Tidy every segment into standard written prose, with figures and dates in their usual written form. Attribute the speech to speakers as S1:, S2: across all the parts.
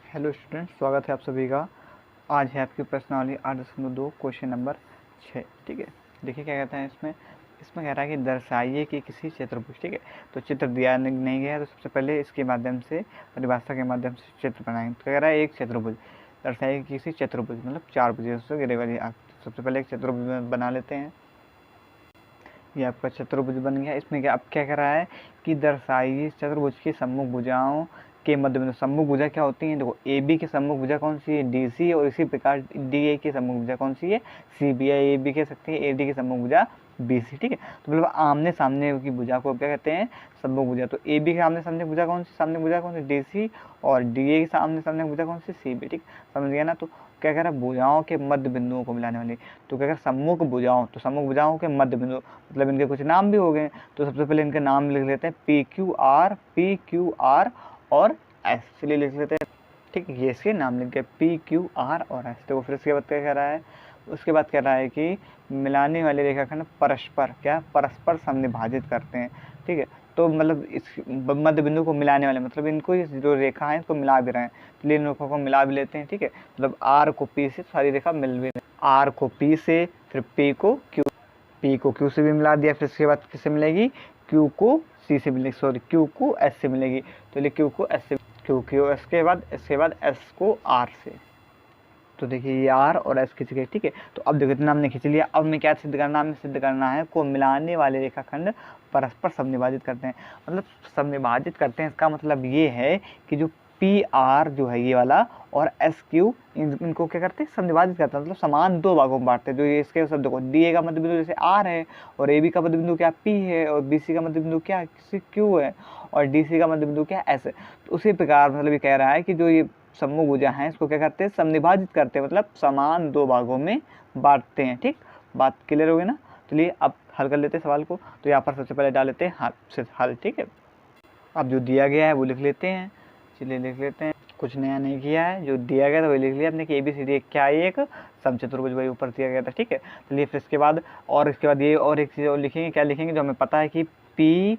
S1: Hello student, स्वागत है आप सभी का। आज है आपकी प्रश्नावली 8.2 क्वेश्चन नंबर 6। ठीक है, देखिए क्या कहता है इसमें कह रहा है कि दर्शाइए कि किसी चतुर्भुज। ठीक है, तो चित्र दिया नहीं गया है, तो सबसे पहले इसके माध्यम से परिभाषा के माध्यम से चित्र बनाएंगे। तो कह रहा है एक चतुर्भुज दर्शाइए कि किसी चतुर्भुज मतलब 4 भुजों से घिरे वाली आकृति। सबसे पहले एक चतुर्भुज बना लेते हैं। ये आपका चतुर्भुज बन गया। इसमें क्या अब क्या कह रहा है कि दर्शाइए चतुर्भुज की सम्मुख भुजाओं के मध्य बिंदु। सम्मुख भुजा क्या होती है? देखो, ए बी की सम्मुख भुजा कौन सी है? D C. और इसी प्रकार डी ए की सम्मुख भुजा कौन सी है? C B. ए बी कह सकते हैं, ए डी की सम्मुख भुजा बी सी। ठीक है, तो मतलब आमने सामने की भुजा को क्या कहते हैं? सम्मुख भुजा। तो ए बी के आमने सामने भुजा कौन सी? सामने भुजा कौन सी? D C. और डी ए के सामने सामने भुजा कौन सी? C B. ठीक, समझ गया ना? तो क्या कह रहा है? भुजाओं के मध्य बिंदुओं को मिलाने वाली। तो क्या कह रहा है? सम्मुख भुजाओं। तो सम्मुख भुजाओं के मध्य बिंदु मतलब इनके कुछ नाम भी हो गए। तो सबसे पहले इनके नाम लिख लेते हैं, पी क्यू आर और एस। चलिए लिख लेते हैं। ठीक है, ये इसके नाम लिख गए, पी क्यू आर और एस। तो फिर उसके बाद क्या कह रहा है? उसके बाद कह रहा है कि मिलाने वाले रेखाखंड परस्पर परस्पर समविभाजित करते हैं। ठीक है, तो मतलब इस मध्य बिंदु को मिलाने वाले मतलब इनको जो रेखा है इसको मिला भी रहे हैं। तो इन रेखों को मिला भी लेते हैं। ठीक है, मतलब आर को पी से सारी रेखा मिल भी रही है। आर को पी से, फिर पी को क्यू से भी मिला दिया। फिर इसके बाद किससे मिलेगी? क्यू को सी से मिलेगी, सॉरी क्यू को एस से मिलेगी। तो ये क्यू को एस से, क्यू एस के बाद इसके बाद एस को आर से। तो देखिए ये आर और एस खींच गए। ठीक है, तो अब देखो इतना हमने खींच लिया। अब हमें क्या सिद्ध करना है? हमें सिद्ध करना है को मिलाने वाले रेखाखंड परस्पर समविभाजित करते हैं। मतलब समविभाजित करते हैं, इसका मतलब ये है कि जो पी आर जो है ये वाला और एस क्यू इनको क्या करते हैं? समविभाजित करते हैं, मतलब समान दो भागों में बांटते हैं। जो ये इसके सब देखो, डी ए का मध्य बिंदु जैसे आर है, और ए बी का मध्य बिंदु क्या? पी है, और बी सी का मध्य बिंदु क्या? क्यू है, और डी सी का मध्य बिंदु क्या? एस है। तो उसी प्रकार मतलब ये कह रहा है कि जो ये सम्मुख भुजा है इसको क्या करते हैं? समविभाजित करते हैं, मतलब समान दो भागों में बांटते हैं। ठीक, बात क्लियर होगी ना? चलिए अब हल कर लेते हैं सवाल को। तो यहाँ पर सबसे पहले डाल लेते हैं हल। ठीक है, अब जो दिया गया है वो लिख लेते हैं। चलिए लिख लेते हैं, कुछ नया नहीं किया है, जो दिया गया था वही लिख लिया अपने कि ए बी सी डी क्या है? एक समचतुर्भुज वही ऊपर दिया गया था। ठीक है, चलिए फिर इसके बाद और इसके बाद ये और एक चीज़ और लिखेंगे। क्या लिखेंगे? जो हमें पता है कि पी,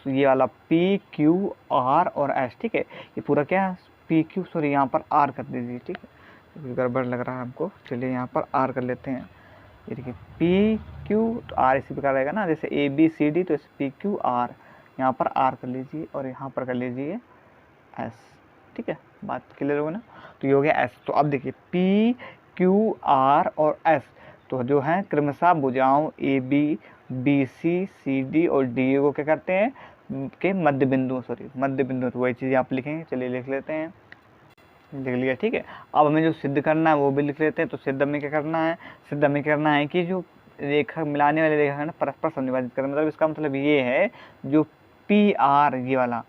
S1: ये वाला पी क्यू आर और एस। ठीक है, ये पूरा क्या? पी क्यू, सॉरी यहाँ पर आर कर दीजिए। ठीक है, गड़बड़ लग रहा है हमको। चलिए यहाँ पर आर कर लेते हैं। ये देखिए पी क्यू, तो आर इसी प्रकार रहेगा ना, जैसे ए बी सी डी, तो इस पी क्यू आर यहाँ पर आर कर लीजिए और यहाँ पर कर लीजिए एस। ठीक है, बात क्लियर होगी ना? तो ये हो गया एस। तो अब देखिए पी क्यू आर और एस तो जो है क्रमशः भुजाओं A B, B C, C D और डी ए को क्या करते हैं? के मध्य बिंदु, सॉरी मध्य बिंदु, तो वही चीज़ आप लिखेंगे। चलिए लिख लेते हैं, लिख लिया। ठीक है, अब हमें जो सिद्ध करना है वो भी लिख लेते हैं। तो सिद्ध हमें क्या करना है? सिद्ध हमें करना है कि जो रेखा मिलाने वाले रेखा है ना परस्पर समविभाजित करें। मतलब इसका मतलब ये है जो पी आर ये वाला,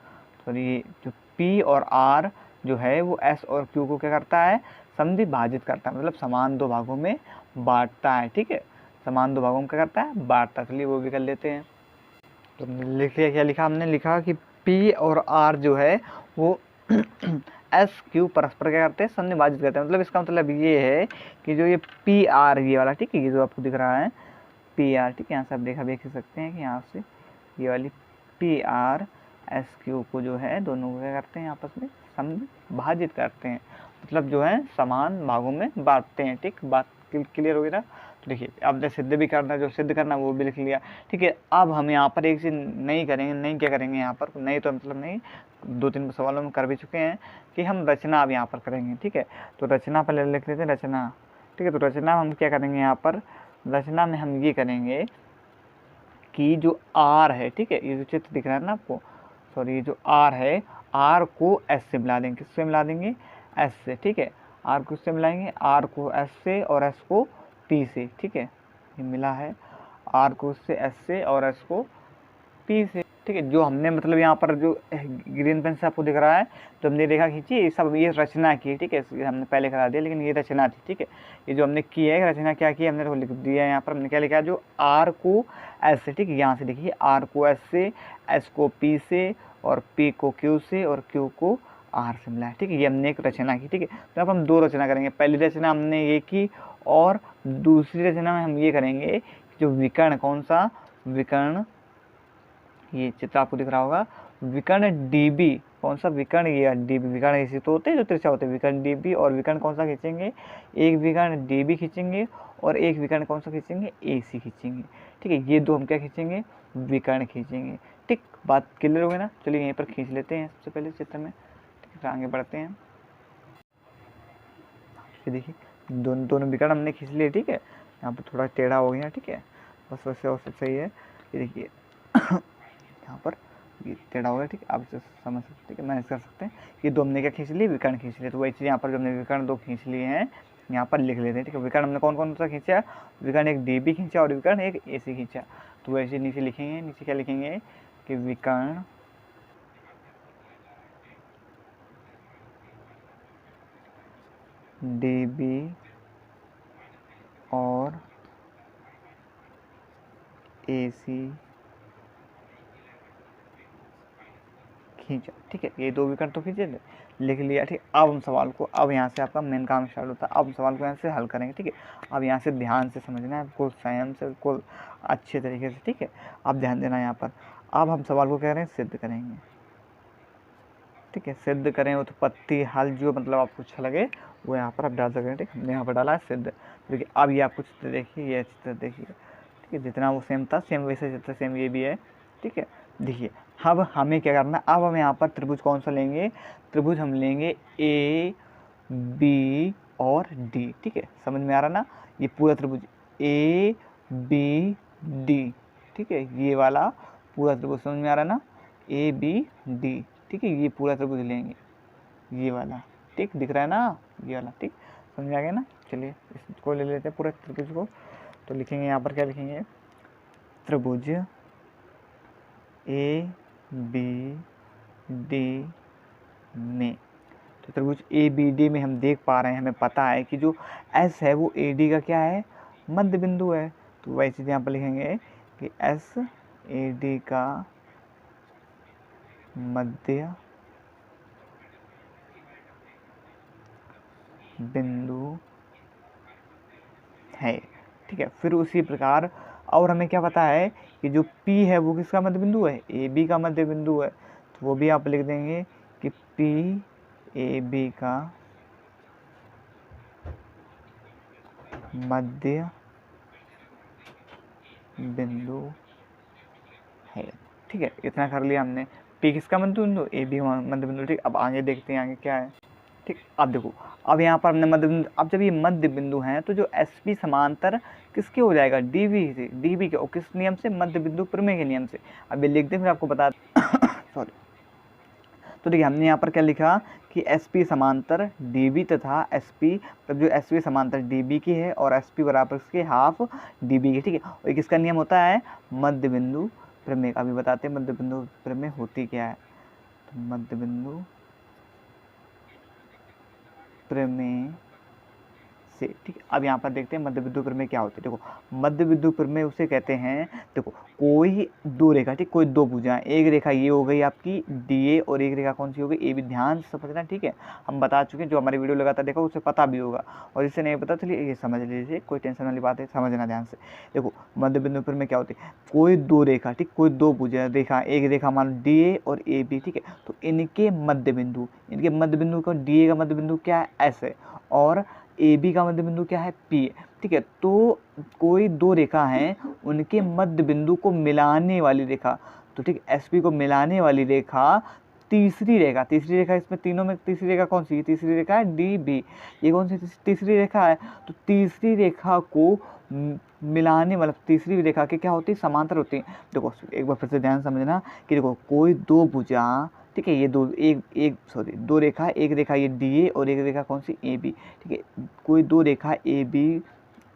S1: सॉरी जो पी और आर जो है वो एस और क्यू को क्या करता है? समविभाजित करता है, मतलब समान दो भागों में बांटता है। ठीक है, समान दो भागों में क्या करता है? बांटता है। चलिए वो भी कर लेते हैं। तो लिख लिया, क्या लिखा हमने? लिखा कि पी और आर जो है वो एस क्यू परस्पर क्या करते हैं? समविभाजित करते हैं। मतलब इसका मतलब ये है कि जो ये पी आर ये वाला, ठीक है, ये जो आपको दिख रहा है पी आर, ठीक है, यहाँ से आप देख सकते हैं कि यहाँ से ये वाली पी आर एस क्यू को जो है दोनों को क्या करते हैं? आपस में समविभाजित करते हैं, मतलब जो है समान भागों में बांटते हैं। ठीक, बात क्लियर होगी ना? तो देखिए अब जैसे सिद्ध भी करना, जो सिद्ध करना वो भी लिख लिया। ठीक है, अब हम यहाँ पर एक चीज़ नहीं करेंगे, नहीं क्या करेंगे यहाँ पर? नहीं तो मतलब नहीं, 2-3 सवालों में कर भी चुके हैं कि हम रचना अब यहाँ पर करेंगे। ठीक है, तो रचना पहले लिख लेते हैं, रचना। ठीक है, तो रचना हम क्या करेंगे यहाँ पर? रचना में हम ये करेंगे कि जो आर है, ठीक है, ये जो चित्र दिख रहा है ना आपको, सॉरी ये जो आर है, आर को एस से मिला देंगे। किससे मिला देंगे? एस से। ठीक है, आर को किससे मिलाएंगे? आर को एस से और एस को पी से। ठीक है, ये मिला है आर को उससे एस से और एस को पी से। ठीक है, जो हमने मतलब यहाँ पर जो ग्रीन पेन से आपको दिख रहा है, तो हमने रेखा खींची, ये सब ये रचना की। ठीक है, हमने पहले करा दिया, लेकिन ये रचना थी। ठीक है, ये जो हमने की है रचना, क्या की हमने लिख दिया है यहाँ पर। हमने क्या लिखा है? जो आर को एस से, ठीक है, यहाँ से देखिए आर को एस से, एस को पी से, और पी को क्यू से, और क्यू को आर से मिला है। ठीक है, ये हमने एक रचना की। ठीक है, तो अब हम दो रचना करेंगे। पहली रचना हमने ये की, और दूसरी रचना में हम ये करेंगे कि जो विकर्ण, कौन सा विकर्ण, ये चित्र आपको दिख रहा होगा, विकर्ण डीबी, कौन सा विकर्ण, ये डीबी, विकर्ण ऐसे तो होते हैं जो तिरछा होते हैं, विकर्ण डीबी, और विकर्ण कौन सा खींचेंगे, एक विकर्ण डीबी खींचेंगे और एक विकर्ण कौन सा खींचेंगे, एसी खींचेंगे। ठीक है, ये दो हम क्या खींचेंगे, विकर्ण खींचेंगे। ठीक, बात क्लियर हो गई ना। चलिए यहीं पर खींच लेते हैं सबसे पहले चित्र में। ठीक है, फिर आगे बढ़ते हैं। देखिए दोनों विकर्ण हमने खींच लिए। ठीक है, यहाँ पर थोड़ा टेढ़ा हो गया। ठीक है, बस वैसे और सब सही है। ये देखिए यहाँ पर ये टेढ़ा हो गया। ठीक है, आप इसे समझ सकते, ठीक है, मैनेज कर सकते हैं। ये दो हमने क्या खींच लिए, विकर्ण खींच लिए। तो वही चीज़ यहाँ पर जो हमने विकर्ण दो खींच लिए हैं यहाँ पर लिख लेते हैं। ठीक है, विकर्ण हमने कौन कौन सा खींचा, विकर्ण एक डीबी खींचा और विकर्ण एक एसी खींचा। तो वैसे नीचे लिखेंगे, नीचे क्या लिखेंगे कि विकर्ण डीबी और एसी खींचा। ठीक है, ये दो विकर्ण तो खींचे थे, लिख लिया। ठीक, अब हम सवाल को, अब यहाँ से आपका मेन काम स्टार्ट होता है। अब हम सवाल को यहाँ से हल करेंगे। ठीक है, अब यहाँ से ध्यान से समझना है आपको, संयम से, बिल्कुल अच्छे तरीके से। ठीक है, आप ध्यान देना यहाँ पर। अब हम सवाल को कह रहे हैं सिद्ध करेंगे। ठीक है, सिद्ध करें उत्पत्ति हल, जो मतलब आपको अच्छा लगे वो यहाँ पर आप डाल सकते हैं। ठीक, हमने यहाँ पर डाला है सिद्ध। देखिए अब ये आपको चित्र देखिए, ये चित्र देखिए। ठीक है, जितना वो सेम था सेम वैसे चित्र सेम ये भी है। ठीक है, देखिए अब हमें क्या करना है, अब हम यहाँ पर त्रिभुज कौन सा लेंगे, त्रिभुज हम लेंगे ए बी और डी। ठीक है, समझ में आ रहा ना, ये पूरा त्रिभुज ए बी डी। ठीक है, ये वाला पूरा त्रिभुज समझ में आ रहा ना, ए बी डी। ठीक है, ये पूरा त्रिभुज लेंगे, ये वाला। ठीक, दिख रहा है ना ये वाला। ठीक, समझ में आ गया ना। चलिए इसको ले लेते हैं पूरा त्रिभुज को। तो लिखेंगे यहाँ पर, क्या लिखेंगे, त्रिभुज ए बी डी में। तो त्रिभुज ए बी डी में हम देख पा रहे हैं, हमें पता है कि जो एस है वो ए डी का क्या है, मध्य बिंदु है। तो वैसे यहाँ पर लिखेंगे कि एस ए डी का मध्य बिंदु है। ठीक है, फिर उसी प्रकार और हमें क्या पता है कि जो P है वो किसका मध्य बिंदु है, ए बी का मध्य बिंदु है। तो वो भी आप लिख देंगे कि P ए बी का मध्य बिंदु है। ठीक है, इतना कर लिया हमने, P किसका मध्य बिंदु, ए बी मध्य बिंदु। ठीक, अब आगे देखते हैं आगे क्या है। ठीक, अब देखो, अब यहाँ पर हमने मध्य बिंदु, अब जब ये मध्य बिंदु हैं तो जो एस पी समांतर किसके हो जाएगा, डीबी से, डीबी के, और किस नियम से, मध्य बिंदु प्रमेय के नियम से। अब ये लिख दें फिर आपको बता सॉरी। तो देखिए हमने यहाँ पर क्या लिखा कि एस पी समांतर डीबी तथा एस पी, तब जो एस पी समांतर डीबी की है और एस पी बराबर इसके हाफ डीबी की। ठीक है, और किसका नियम होता है, मध्य बिंदु प्रमेय। अभी बताते हैं मध्य बिंदु प्रमेय होती क्या है। तो मध्य बिंदु प्रमेय से, ठीक है, अब यहाँ पर देखते हैं मध्य बिंदु प्रमेय क्या होती है। देखो मध्य बिंदु प्रमेय उसे कहते हैं, देखो कोई दो रेखा, ठीक, कोई दो भुजाएं, एक रेखा ये हो गई आपकी डी ए और एक रेखा कौन सी हो गई, ए बी। ध्यान से समझना। ठीक है, हम बता चुके हैं, जो हमारी वीडियो लगातार देखो उसे पता भी होगा, और जिससे नहीं पता चलिए ये समझ लीजिए, कोई टेंशन वाली बात है, समझना ध्यान से। देखो मध्य बिंदु प्रमेय क्या होती है, कोई दो रेखा, ठीक, कोई दो भुजा रेखा, एक रेखा मान लो डी ए और ए बी। ठीक है, तो इनके मध्य बिंदु, इनके मध्य बिंदु का, डी ए का मध्य बिंदु क्या है, एस है, और ए बी का मध्य बिंदु क्या है, पी है। ठीक है, तो कोई दो रेखा हैं, उनके मध्य बिंदु को मिलाने वाली रेखा, तो ठीक, एस पी को मिलाने वाली रेखा, तीसरी रेखा, तीसरी रेखा इसमें तीनों में तीसरी रेखा कौन सी है, तीसरी रेखा है डी बी। ये कौन सी तीसरी रेखा है, तो तीसरी रेखा को मिलाने वाला, तीसरी रेखा के क्या होती है, समांतर होती है। देखो एक बार फिर से ध्यान समझना कि देखो कोई दो भुजा, ठीक है, ये दो, दो रेखा, एक रेखा ये डी ए और एक रेखा कौन सी, ए बी। ठीक है, कोई दो रेखा ए बी,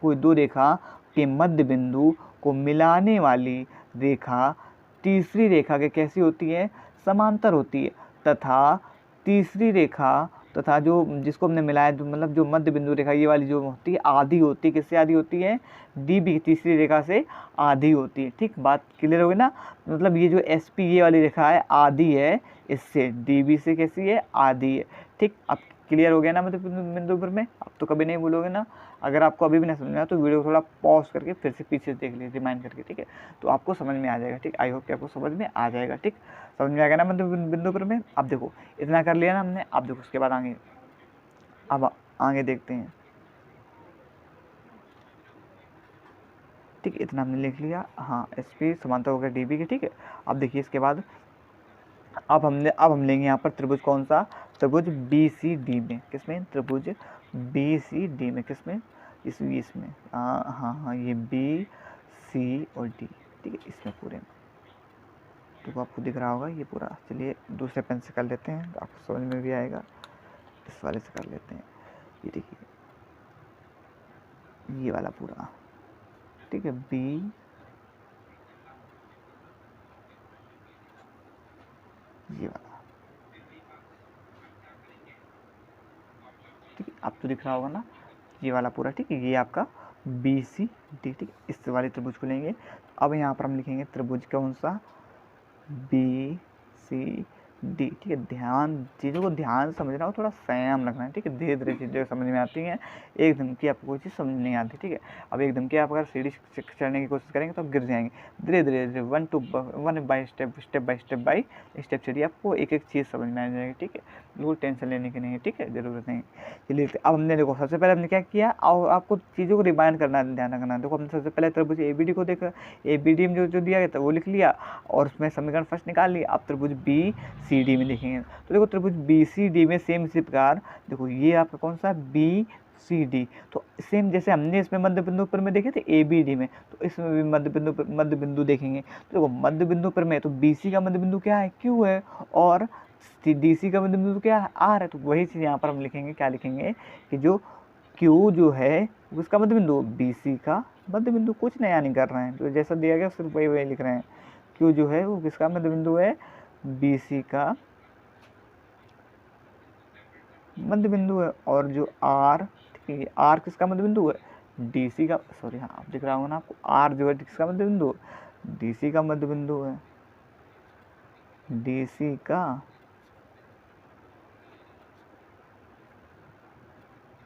S1: कोई दो रेखा के मध्य बिंदु को मिलाने वाली रेखा तीसरी रेखा के कैसी होती है, समांतर होती है, तथा तीसरी रेखा, तथा जो जिसको हमने मिलाया, मतलब जो मध्य बिंदु रेखा ये वाली जो होती है, आधी होती है, किससे आधी होती है, डी बी, तीसरी रेखा से आधी होती है। ठीक, बात क्लियर होगी ना, मतलब ये जो एस पी ये वाली रेखा है आधी है इससे, डी बी से कैसी है, आधी है। ठीक, अब क्लियर हो गया ना मध्य बिंदु पर में? आप तो कभी नहीं भूलोगे ना। अगर आपको अभी भी नहीं समझ में आया तो वीडियो को थोड़ा पॉज करके फिर से पीछे देख लीजिए रिमाइंड करके, ठीक है, तो आपको समझ में आ जाएगा। ठीक, आई होप कि आपको समझ में आ जाएगा। ठीक, समझ में आ गया ना मध्य बिंदु पर में? अब देखो इतना कर लिया ना हमने, अब देखो उसके बाद आगे, अब आगे देखते हैं। ठीक, इतना हमने लिख लिया। हाँ, एस पी समांतर हो गया डी बी के। ठीक है, अब देखिए इसके बाद अब हम लेंगे यहाँ पर त्रिभुज कौन सा? त्रिभुज बी सी डी में। किसमें? त्रिभुज बी सी डी में। किसमें? इसमें हाँ हाँ, ये बी सी और डी। ठीक है, इसमें पूरे में तो आपको दिख रहा होगा ये पूरा। चलिए दूसरे पेन से कर लेते हैं, आपको समझ में भी आएगा। इस वाले से कर लेते हैं। ये देखिए ये वाला पूरा। ठीक है, बी ये वाला। ठीक है, अब तो दिख रहा होगा ना ये वाला पूरा। ठीक है, ये आपका बी सी डी। ठीक, इस वाले त्रिभुज को लेंगे। अब यहाँ पर हम लिखेंगे त्रिभुज कौन सा? B C D. ठीक है, ध्यान, चीज़ों को ध्यान समझना हो, थोड़ा संयम रखना है। ठीक है, धीरे धीरे चीज़ें समझ में आती हैं, एकदम की आपको कोई चीज़ समझ नहीं आती। ठीक है, अब एकदम की आप अगर सीढ़ी चढ़ने की कोशिश करेंगे तो आप गिर जाएंगे। धीरे धीरे धीरे one by step by step चलिए, आपको एक एक चीज़ समझ में आ जाएगी। ठीक है, बिल्कुल टेंशन लेने की नहीं है। ठीक है, ज़रूरत नहीं। चलिए अब हमने देखो सबसे पहले हमने क्या किया, और आपको चीज़ों को रिमाइंड करना, ध्यान रखना। देखो हमने सबसे पहले त्रिभुज ए बी डी को देखा, ए बी डी में जो दिया गया था वो लिख लिया और उसमें समीकरण फर्स्ट निकाल लिया। अब त्रिभुज बी सी डी में लिखेंगे। तो देखो त्रिभुज बी सी डी में सेम इसी प्रकार, देखो ये आपका कौन सा? B C D. तो सेम जैसे हमने इसमें मध्य बिंदु पर में देखे थे ए बी डी में, तो इसमें भी मध्य बिंदु देखेंगे। तो देखो मध्य बिंदु पर में तो बी सी का मध्य बिंदु क्या है? क्यू है, और डी सी का मध्य बिंदु क्या है? आर है। तो वही चीज़ यहाँ पर हम लिखेंगे, क्या लिखेंगे कि जो क्यू जो है उसका मध्य बिंदु बी सी का मध्य बिंदु, कुछ नया नहीं कर रहे हैं, तो जैसा दिया गया सिर्फ वही लिख रहे हैं। क्यू जो है वो किसका मध्य बिंदु है? बी सी का मध्य बिंदु है। और जो आर, ठीक है, आर किसका मध्य बिंदु है? डी सी का, सॉरी हाँ आप दिख रहा होगा ना आपको, आर जो है किसका मध्य बिंदु? डी सी का मध्य बिंदु है। डी सी का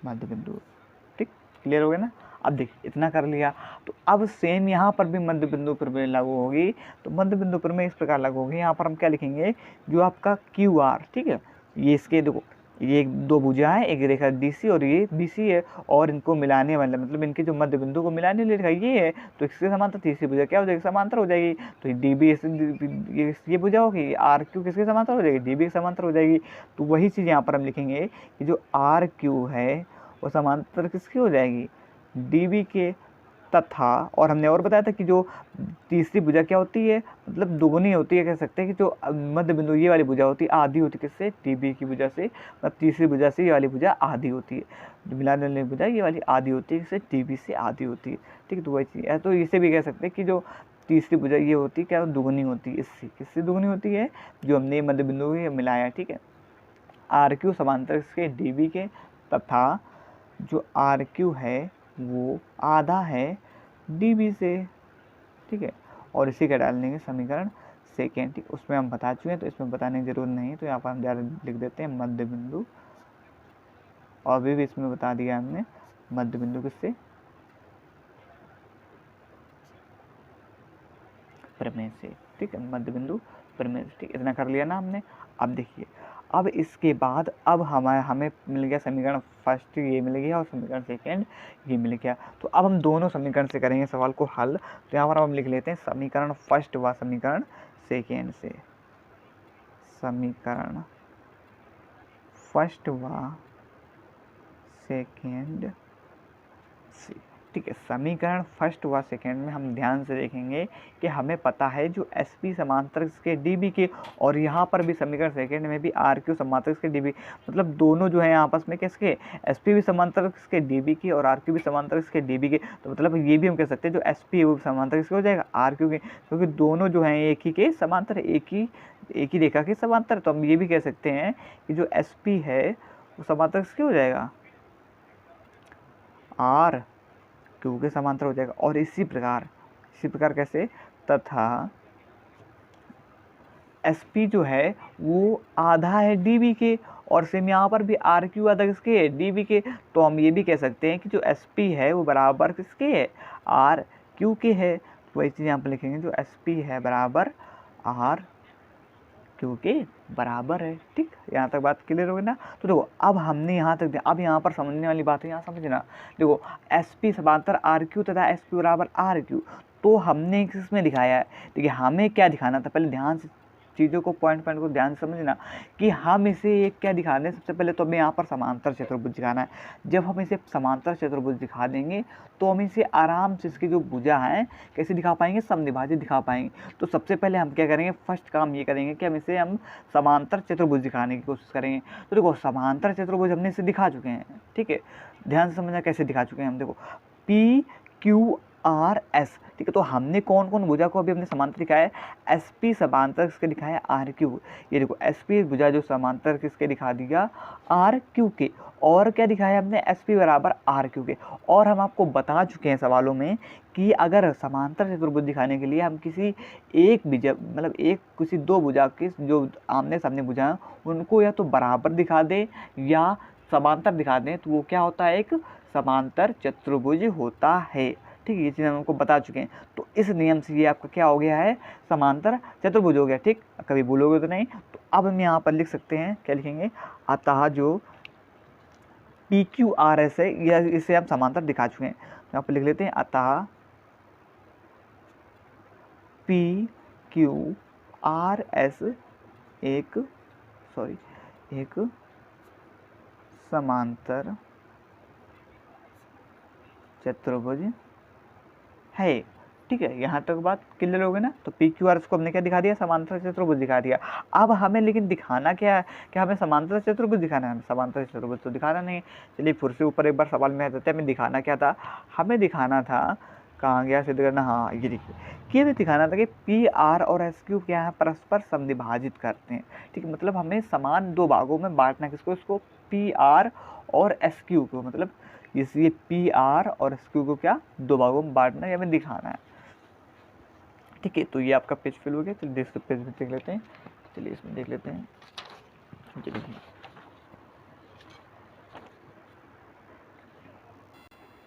S1: मध्य बिंदु। ठीक, क्लियर हो गया ना? अब देखिए इतना कर लिया, तो अब सेम यहाँ पर भी मध्य बिंदु पर भी लागू होगी। तो मध्य बिंदु पर में इस प्रकार लागू होगी। यहाँ पर हम क्या लिखेंगे? जो आपका क्यू आर, ठीक है, ये इसके देखो ये दो भुजा है, एक रेखा डी सी और ये बी सी है, और इनको मिलाने वाला मतलब इनके जो मध्य बिंदु को मिलाने वाली रेखा ये है, तो इसके समांतर तीसरी भुजा क्या हो जाएगी? समांतर हो जाएगी। तो डी बी ये भुजा होगी, आर क्यू किसके समांतर हो जाएगी? डी बी के समांतर हो जाएगी। तो वही चीज़ यहाँ पर हम लिखेंगे कि जो आर क्यू है वो समांतर किसकी हो जाएगी? डी बी के। तथा, और हमने और बताया था कि जो तीसरी भुजा क्या होती है, मतलब दोगुनी होती है, कह सकते हैं कि जो मध्य बिंदु ये वाली भुजा होती है आधी होती है किससे? डी बी की भुजा से। मतलब तीसरी भुजा से ये वाली भुजा आधी होती है, जो मिलाने वाली भुजा ये वाली आधी होती है, किससे? डी बी से आधी होती है। ठीक है, तो वही चीज़ है। तो इसे भी कह सकते हैं कि जो तीसरी भुजा ये होती है क्या? दुगुनी होती है इससे। किससे दुगुनी होती है? जो हमने मध्य बिंदु मिलाया। ठीक है, आर क्यू समांतर इसके डी बी के, तथा जो आर क्यू है वो आधा है डी बी से। ठीक है, और इसी का डाल देंगे समीकरण सेकेंड। ठीक, उसमें हम बता चुके हैं तो इसमें बताने की जरूरत नहीं है, तो यहाँ पर हम डायरेक्ट लिख देते हैं मध्य बिंदु। और भी इसमें बता दिया हमने मध्य बिंदु किससे? प्रमेय से। ठीक है, मध्य बिंदु प्रमेय से। ठीक, इतना कर लिया ना हमने। अब देखिए, अब इसके बाद अब हमें मिल गया समीकरण फर्स्ट ये मिल गया और समीकरण सेकेंड ये मिल गया। तो अब हम दोनों समीकरण से करेंगे सवाल को हल। तो यहाँ पर हम लिख लेते हैं समीकरण फर्स्ट व समीकरण सेकेंड से। समीकरण फर्स्ट व सेकेंड से। ठीक है, समीकरण फर्स्ट व सेकेंड में हम ध्यान से देखेंगे कि हमें पता है जो एस पी समांतर इसके डी बी के, और यहाँ पर भी समीकरण सेकेंड में भी आर क्यू समांतर इसके डी बी, मतलब दोनों जो है आपस में किसके? एस पी भी समांतर इसके डी बी की और आर क्यू भी समांतर इसके डी बी के। तो मतलब ये भी हम कह सकते हैं जो एस पी है वो समांतर इसके हो जाएगा आर क्यू के, क्योंकि दोनों जो हैं एक ही के समांतर, एक ही रेखा के समांतर। तो हम ये भी कह सकते हैं कि जो एस पी है वो समांतर किसके हो जाएगा? आर क्यू के समांतर हो जाएगा। और इसी प्रकार कैसे? तथा एस पी जो है वो आधा है डी बी के, और सेम यहाँ पर भी आर क्यू आधा किसके है, डी वी के। तो हम ये भी कह सकते हैं कि जो एस पी है वो बराबर किसके है, आर क्यू के है। तो वही चीज़ यहाँ पर लिखेंगे, जो एस पी है बराबर आर क्यू के बराबर है। ठीक, यहाँ तक बात क्लियर होगी ना। तो देखो अब हमने यहाँ तक, अब यहाँ पर समझने वाली बात है, यहाँ समझना। देखो एस पी समांतर आर क्यू तथा एस पी बराबर आर क्यू, तो हमने इसमें दिखाया है। देखिए हमें क्या दिखाना था, पहले ध्यान से चीज़ों को पॉइंट को ध्यान से समझना कि हम इसे एक क्या दिखा दें। सबसे पहले तो हमें यहाँ पर समांतर चतुर्भुज दिखाना है। जब हम इसे समांतर चतुर्भुज दिखा देंगे तो हम इसे आराम से इसकी जो भुजा है कैसे दिखा पाएंगे, समद्विभाजित दिखा पाएंगे। तो सबसे पहले हम क्या करेंगे, फर्स्ट काम ये करेंगे कि हम इसे समांतर चतुर्भुज दिखाने की कोशिश करेंगे। तो देखो समांतर चतुर्भुज हमने इसे दिखा चुके हैं। ठीक है, ध्यान से समझना कैसे दिखा चुके हैं हम। देखो पी क्यू आर एस, ठीक है। तो हमने कौन कौन भुजा को अभी हमने समांतर दिखाया है, एस पी समांतर किसके दिखाया, आर क्यू। ये देखो एस पी भुजा जो समांतर किसके दिखा दिया, आर क्यू के। और क्या दिखाया हमने, एस पी बराबर आर क्यू के। और हम आपको बता चुके हैं सवालों में कि अगर समांतर चतुर्भुज दिखाने के लिए हम किसी एक भुजा, मतलब एक किसी दो भुजा के जो आमने सामने भुजा हैं उनको या तो बराबर दिखा दें या समांतर दिखा दें, तो वो क्या होता है, एक समांतर चतुर्भुज होता है। ठीक है, ये चीज़ हम आपको बता चुके हैं। तो इस नियम से ये आपका क्या हो गया है, समांतर चतुर्भुज हो गया। ठीक, कभी भूलोगे तो नहीं। तो अब हम यहाँ पर लिख सकते हैं, क्या लिखेंगे, अतः जो पी क्यू आर एस है यह, इसे हम समांतर दिखा चुके हैं। तो यहाँ पर लिख लेते हैं, अतः पी क्यू आर एस एक समांतर चतुर्भुज है। ठीक है, यहाँ तक बात क्लियर हो गई ना। तो पी क्यू आर को हमने क्या दिखा दिया, समांतर चतुर्भुज दिखा दिया। अब हमें लेकिन दिखाना क्या है, कि हमें समांतर चतुर्भुज दिखाना है, हमें समांतर चतुर्भुज तो दिखाना नहीं है। चलिए फिर से ऊपर एक बार सवाल में आ जाते हैं, हमें दिखाना क्या था, हमें दिखाना था, कहाँ गया सिद्ध करना, हाँ ये देखिए, कि हमें दिखाना था कि पी आर और एस क्यू क्या है, परस्पर समद्विभाजित करते हैं। ठीक है, मतलब हमें समान दो भागों में बांटना, किसको, इसको पी आर और एस क्यू को, मतलब इसलिए पी आर और एस क्यू को क्या, दो भागों में बांटना, ये हमें दिखाना है। ठीक है, तो ये आपका पेज फिल हो गया। चलिए दूसरे पेज में देख लेते हैं। चलिए इसमें देख लेते हैं। चलिए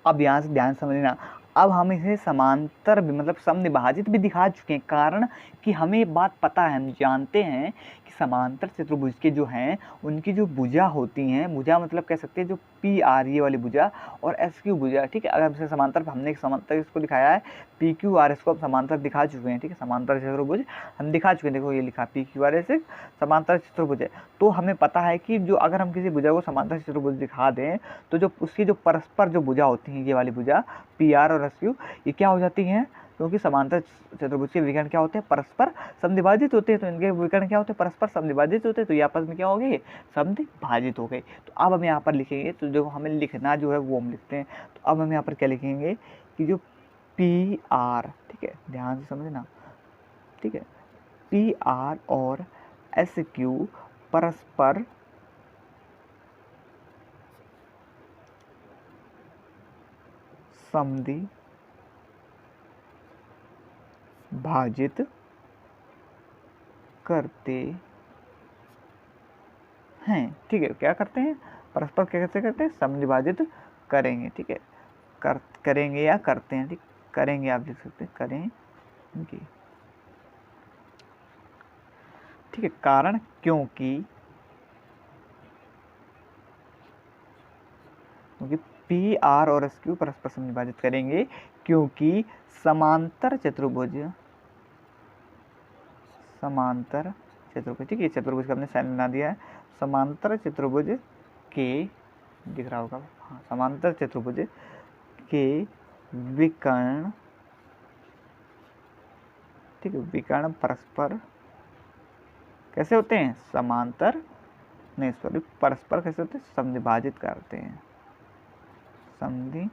S1: अब यहाँ से ध्यान समझना, अब हम इसे समांतर भी, मतलब समद्विभाजित भी दिखा चुके हैं। कारण कि हमें ये बात पता है, हम जानते हैं कि समांतर चतुर्भुज के जो हैं उनकी जो भुजा होती हैं, भुजा मतलब कह सकते हैं जो पी आर ये वाली भुजा और एस क्यू भुजा। ठीक है, अगर इसे समांतर, हमने एक समांतर इसको दिखाया है पी क्यू आर एस को हम समांतर दिखा चुके हैं। ठीक है, समांतर चतुर्भुज हम दिखा चुके हैं। देखो ये लिखा पी क्यू आर एस एक समांतर चतुर्भुज है। तो हमें पता है कि जो अगर हम किसी भुजा को समांतर चतुर्भुज दिखा दें तो जो उसकी जो परस्पर जो भुजा होती हैं, ये वाली भुजा पी आर और एस क्यू, ये क्या हो जाती हैं, क्योंकि समांतर चतुर्भुज के विकर्ण क्या होते हैं, परस्पर समद्विभाजित होते हैं। तो इनके विकर्ण क्या होते हैं, परस्पर समद्विभाजित होते हैं। तो ये आपस में क्या हो गए, समद्विभाजित हो गए। तो अब हम यहाँ पर लिखेंगे, तो जो हमें लिखना जो है वो हम लिखते हैं। तो अब हम यहाँ पर क्या लिखेंगे कि जो पी आर, ठीक है ध्यान से समझना, ठीक है, पी आर और एस क्यू परस्पर समद्विभाजित करते हैं। ठीक है, क्या करते हैं, परस्पर कैसे करते हैं, समद्विभाजित करेंगे। ठीक है, करेंगे या करते हैं। ठीक, करेंगे आप लिख सकते हैं, करेंगे। ठीक है, कारण क्योंकि पी आर और एस क्यू परस्पर समद्विभाजित करेंगे, क्योंकि समांतर चतुर्भुज, ठीक है, चतुर्भुज का हमने साइन बना दिया है। समांतर चतुर्भुज के, दिख रहा होगा, हाँ, समांतर चतुर्भुज के विकर्ण, ठीक है, विकर्ण परस्पर कैसे होते हैं, समांतर नहीं सॉरी, परस्पर कैसे होते हैं, समद्विभाजित करते हैं, समद्विभाजित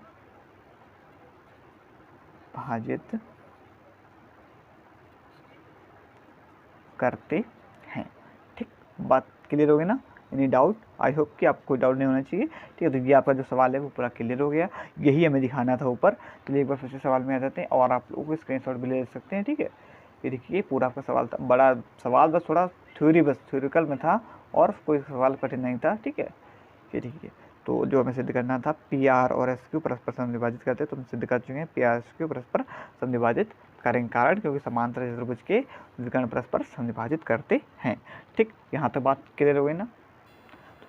S1: करते हैं। ठीक, बात क्लियर हो गई ना, एनी डाउट, आई होप कि आपको कोई डाउट नहीं होना चाहिए। ठीक है, तो ये आपका जो सवाल है वो पूरा क्लियर हो गया, यही हमें दिखाना था ऊपर। चलिए एक बार फिर से सवाल में आ जाते हैं और आप लोगों को स्क्रीनशॉट भी ले सकते हैं। ठीक है, ये देखिए पूरा आपका सवाल था, बड़ा सवाल बस थोड़ा थ्योरी, बस थ्योरिकल में था और कोई सवाल कठिन नहीं था, ठीक है। ठीक है, तो जो हमें सिद्ध करना था पी आर और एस क्यू परस्पर समविभाजित करते हैं, तो हम सिद्ध कर चुके हैं पी आर एस क्यू परस्पर समविभाजित करेंगे, कारण क्योंकि समांतर चतुर्भुज के विकर्ण परस्पर समविभाजित करते हैं। ठीक, यहाँ तक बात क्लियर हो गई ना।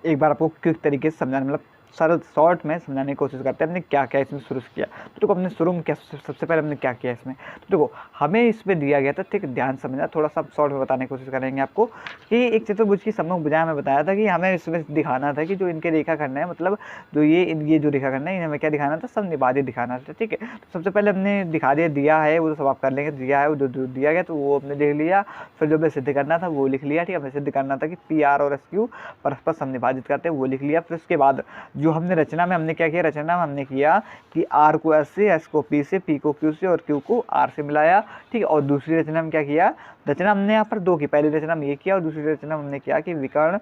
S1: एक बार आपको क्विक तरीके से समझाने, मतलब सरल शॉर्ट में समझाने की कोशिश करते हैं हमने क्या क्या इसमें शुरू किया। तो देखो हमने शुरू में क्या, सबसे पहले हमने क्या किया इसमें, तो देखो हमें इसमें दिया गया था, ठीक, ध्यान समझना, थोड़ा सा शॉर्ट में बताने की कोशिश करेंगे आपको कि एक चतुर्भुज की सम्मुख भुजाएं हमें बताया था कि हमें इसमें दिखाना था कि जो इनके रेखाखंड है, मतलब जो ये जो रेखाखंड है, हमें क्या दिखाना था, समविभाजित दिखाना था। ठीक है, तो सबसे पहले हमने दिखा दिया है, वो तो सब आप कर लेंगे, दिया है वो जो दिया गया तो वो हमने देख लिया। फिर जो हमें सिद्ध करना था वो लिख लिया। ठीक है, हमें सिद्ध करना था कि पी आर और एस क्यू परस्पर समविभाजित करते हैं, वो लिख लिया। फिर उसके बाद जो हमने रचना में हमने क्या किया, रचना में हमने किया कि आर को एस से, एस को पी से, पी को क्यू से और क्यू को आर से मिलाया। ठीक है, और दूसरी रचना में क्या किया, रचना हमने यहाँ पर दो की, पहली रचना में ये किया और दूसरी रचना में हमने किया कि विकर्ण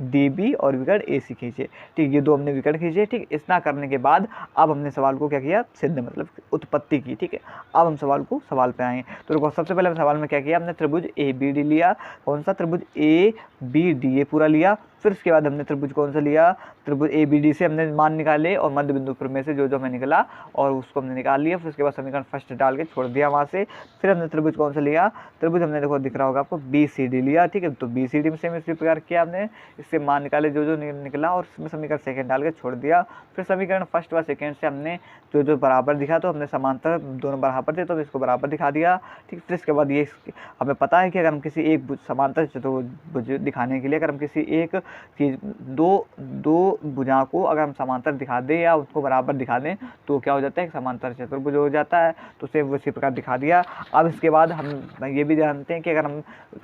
S1: डी बी और विकर्ण ए सी खींचे। ठीक, ये दो हमने विकर्ण खींचे। ठीक, इतना करने के बाद अब हमने सवाल को क्या किया, सिद्ध मतलब उत्पत्ति की। ठीक है, अब हम सवाल पे आए। तो देखो सबसे पहले सवाल में क्या किया, हमने त्रिभुज ए बी डी लिया। कौन सा त्रिभुज, ए बी डी, ये पूरा लिया। फिर उसके बाद हमने त्रिभुज कौन सा लिया, त्रिभुज ए बी डी से हमने मान निकाले और मध्य बिंदु में से जो हमें निकला और उसको हमने निकाल लिया। फिर उसके बाद समीकरण फर्स्ट डाल के छोड़ दिया वहाँ से। फिर हमने त्रिभुज कौन सा लिया, त्रिभुज हमने देखो दिख रहा होगा आपको बी सी डी लिया। ठीक है, तो बी सी डी में सेम इसी प्रकार किया हमने, इससे मान निकाले जो निकला और उसमें समीकरण सेकंड डाल के छोड़ दिया। फिर समीकरण फर्स्ट व सेकंड से हमने जो बराबर दिखा, तो हमने समांतर दोनों बराबर थे तो इसको बराबर दिखा दिया। ठीक, फिर इसके बाद ये हमें पता है कि अगर हम किसी एक समांतर चतुर्भुज दिखाने के लिए अगर हम किसी एक चीज दो भुजा को अगर हम समांतर दिखा दें या उसको बराबर दिखा दें तो क्या हो जाता है, समांतर चतुर्भुज हो जाता है। तो सेम उसी प्रकार दिखा दिया। अब इसके बाद हम ये भी जानते हैं कि अगर हम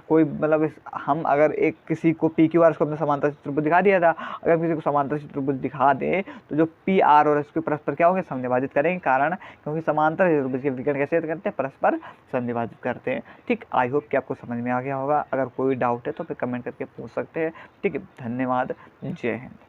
S1: कोई मतलब हम अगर एक किसी को पी क्यू आर को हमने समांतर चतुर्भुज दिखा दिया था, अगर किसी को समांतर चतुर्भुज दिखा दें तो जो पी आर और इसके परस्पर क्या होंगे, समविभाजित करेंगे, कारण क्योंकि समांतर चतुर्भुज के विकर्ण कैसे करते हैं, परस्पर समविभाजित करते हैं। ठीक, आई होप कि आपको समझ में आ गया होगा। अगर कोई डाउट है तो फिर कमेंट करके पूछ सकते हैं। ठीक है, धन्यवाद, जय हिंद।